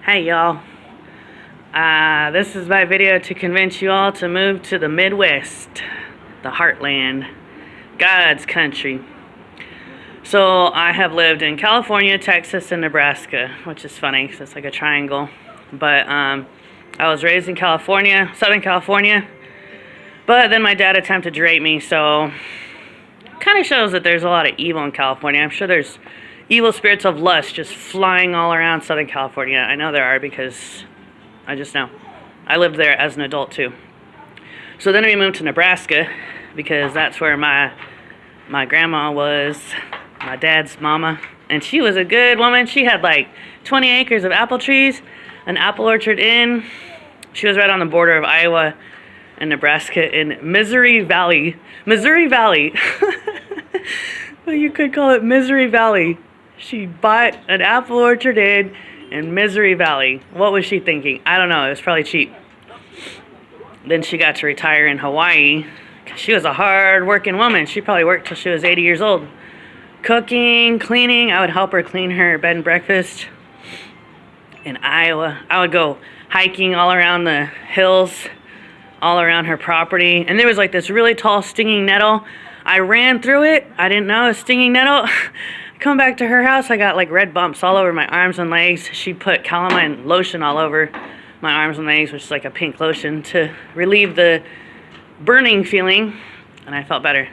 Hey y'all, this is my video to convince you all to move to the Midwest, the Heartland, God's country. So I have lived in California, Texas, and Nebraska, which is funny because it's like a triangle. But I was raised in California, Southern California, but then my dad attempted to rape me, so kind of shows that there's a lot of evil in California. I'm sure there's evil spirits of lust just flying all around Southern California. I know there are because I just know. I lived there as an adult too. So then we moved to Nebraska because that's where my grandma was, my dad's mama. And she was a good woman. She had like 20 acres of apple trees, an apple orchard in. She was right on the border of Iowa and Nebraska in Missouri Valley. Missouri Valley. Well, you could call it Misery Valley. She bought an apple orchard in Misery Valley. What was she thinking? I don't know. It was probably cheap. Then she got to retire in Hawaii. She was a hard-working woman. She probably worked till she was 80 years old. Cooking, cleaning. I would help her clean her bed and breakfast. In Iowa, I would go hiking all around the hills, all around her property. And there was like this really tall stinging nettle. I ran through it. I didn't know it was stinging nettle. Come back to her house, I got like red bumps all over my arms and legs. She put calamine lotion all over my arms and legs, which is like a pink lotion, to relieve the burning feeling, and I felt better.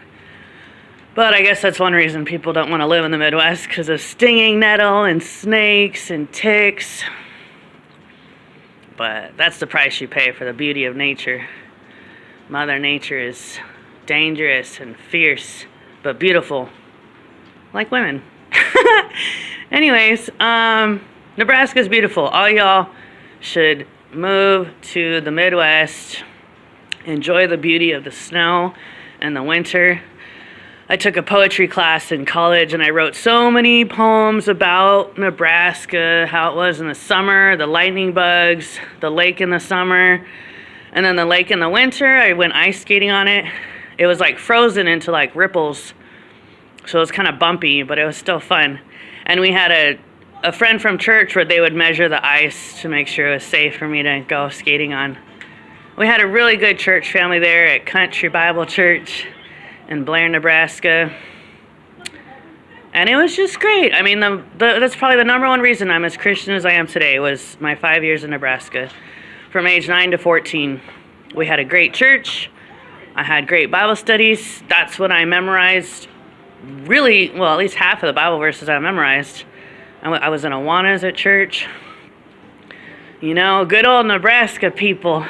But I guess that's one reason people don't want to live in the Midwest, because of stinging nettle and snakes and ticks. But that's the price you pay for the beauty of nature. Mother Nature is dangerous and fierce, but beautiful, like women. Anyways, Nebraska's beautiful. All y'all should move to the Midwest. Enjoy the beauty of the snow and the winter. I took a poetry class in college and I wrote so many poems about Nebraska, how it was in the summer, the lightning bugs, the lake in the summer, and then the lake in the winter. I went ice skating on it. It was like frozen into like ripples. So it was kind of bumpy, but it was still fun. And we had a friend from church where they would measure the ice to make sure it was safe for me to go skating on. We had a really good church family there at Country Bible Church in Blair, Nebraska. And it was just great. I mean, that's probably the number one reason I'm as Christian as I am today was my 5 years in Nebraska. From age 9 to 14. We had a great church. I had great Bible studies. That's when I memorized really, well, at least half of the Bible verses I memorized. I was in Awanas at church. You know, good old Nebraska people.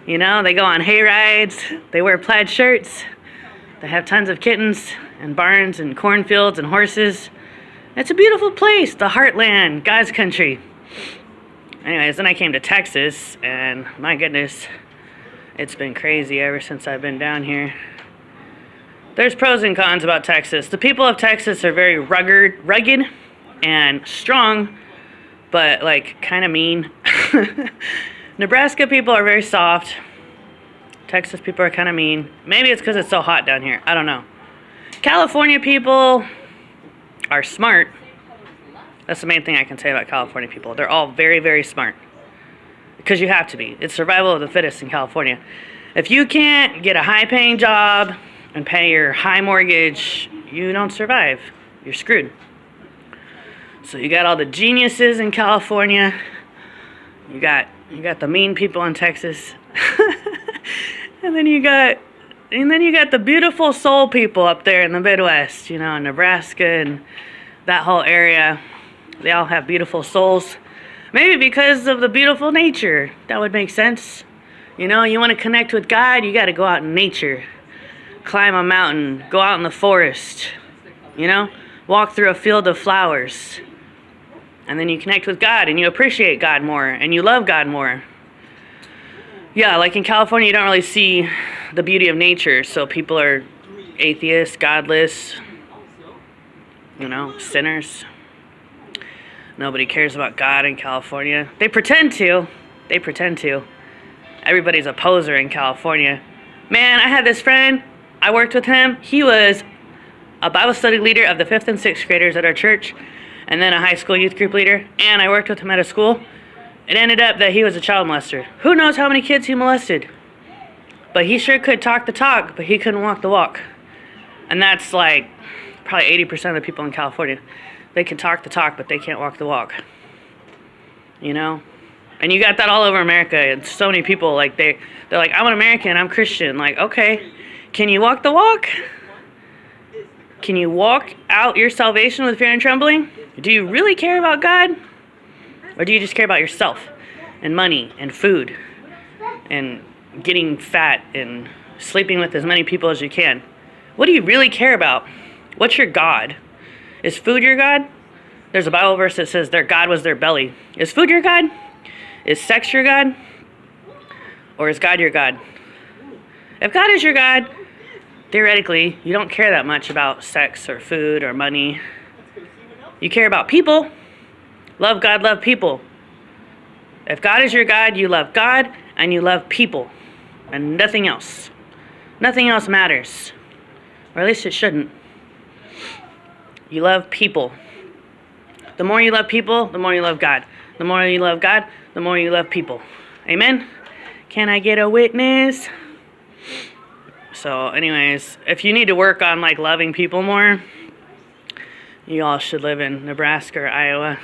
You know, they go on hay rides. They wear plaid shirts. They have tons of kittens and barns and cornfields and horses. It's a beautiful place, the Heartland, God's country. Anyways, then I came to Texas, and my goodness, it's been crazy ever since I've been down here. There's pros and cons about Texas. The people of Texas are very rugged and strong, but like kind of mean. Nebraska people are very soft. Texas people are kind of mean. Maybe it's because it's so hot down here. I don't know. California people are smart. That's the main thing I can say about California people. They're all very, very smart. Because you have to be. It's survival of the fittest in California. If you can't get a high-paying job and pay your high mortgage, you don't survive. You're screwed. So you got all the geniuses in California. You got the mean people in Texas. and then you got the beautiful soul people up there in the Midwest, you know, in Nebraska and that whole area. They all have beautiful souls. Maybe because of the beautiful nature. That would make sense. You know, you want to connect with God, you got to go out in nature. Climb a mountain, go out in the forest, you know, walk through a field of flowers. And then you connect with God and you appreciate God more and you love God more. Yeah, like in California, you don't really see the beauty of nature. So people are atheists, godless, you know, sinners. Nobody cares about God in California. They pretend to. They pretend to. Everybody's a poser in California. Man, I had this friend. I worked with him. He was a Bible study leader of the 5th and 6th graders at our church. and then a high school youth group leader, and I worked with him at a school. It ended up that he was a child molester. Who knows how many kids he molested? But he sure could talk the talk, but he couldn't walk the walk. And that's like probably 80% of the people in California. They can talk the talk, but they can't walk the walk. You know? And you got that all over America. And so many people, like, they're like, I'm an American, I'm Christian. Like, okay, can you walk the walk? Can you walk out your salvation with fear and trembling? Do you really care about God? Or do you just care about yourself and money and food and getting fat and sleeping with as many people as you can? What do you really care about? What's your God? Is food your God? There's a Bible verse that says their God was their belly. Is food your God? Is sex your God? Or is God your God? If God is your God, theoretically, you don't care that much about sex or food or money. You care about people. Love God, love people. If God is your God, you love God and you love people. And nothing else. Nothing else matters. Or at least it shouldn't. You love people. The more you love people, the more you love God. The more you love God, the more you love people. Amen? Can I get a witness? So anyways, if you need to work on like loving people more, you all should live in Nebraska or Iowa.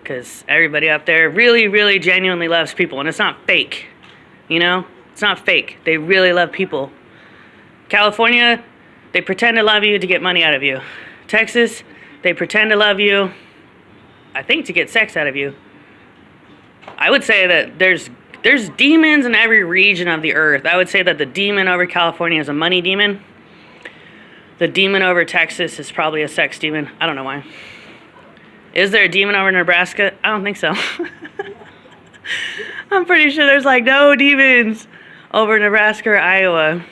Because everybody up there really, really genuinely loves people. And it's not fake. You know? It's not fake. They really love people. California, they pretend to love you to get money out of you. Texas, they pretend to love you, I think, to get sex out of you. I would say that there's demons in every region of the earth. I would say that the demon over California is a money demon. The demon over Texas is probably a sex demon. I don't know why. Is there a demon over Nebraska? I don't think so. I'm pretty sure there's like no demons over Nebraska or Iowa.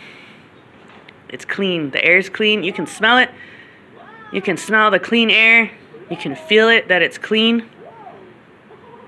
It's clean. The air's clean. You can smell it. You can smell the clean air. You can feel it, that it's clean.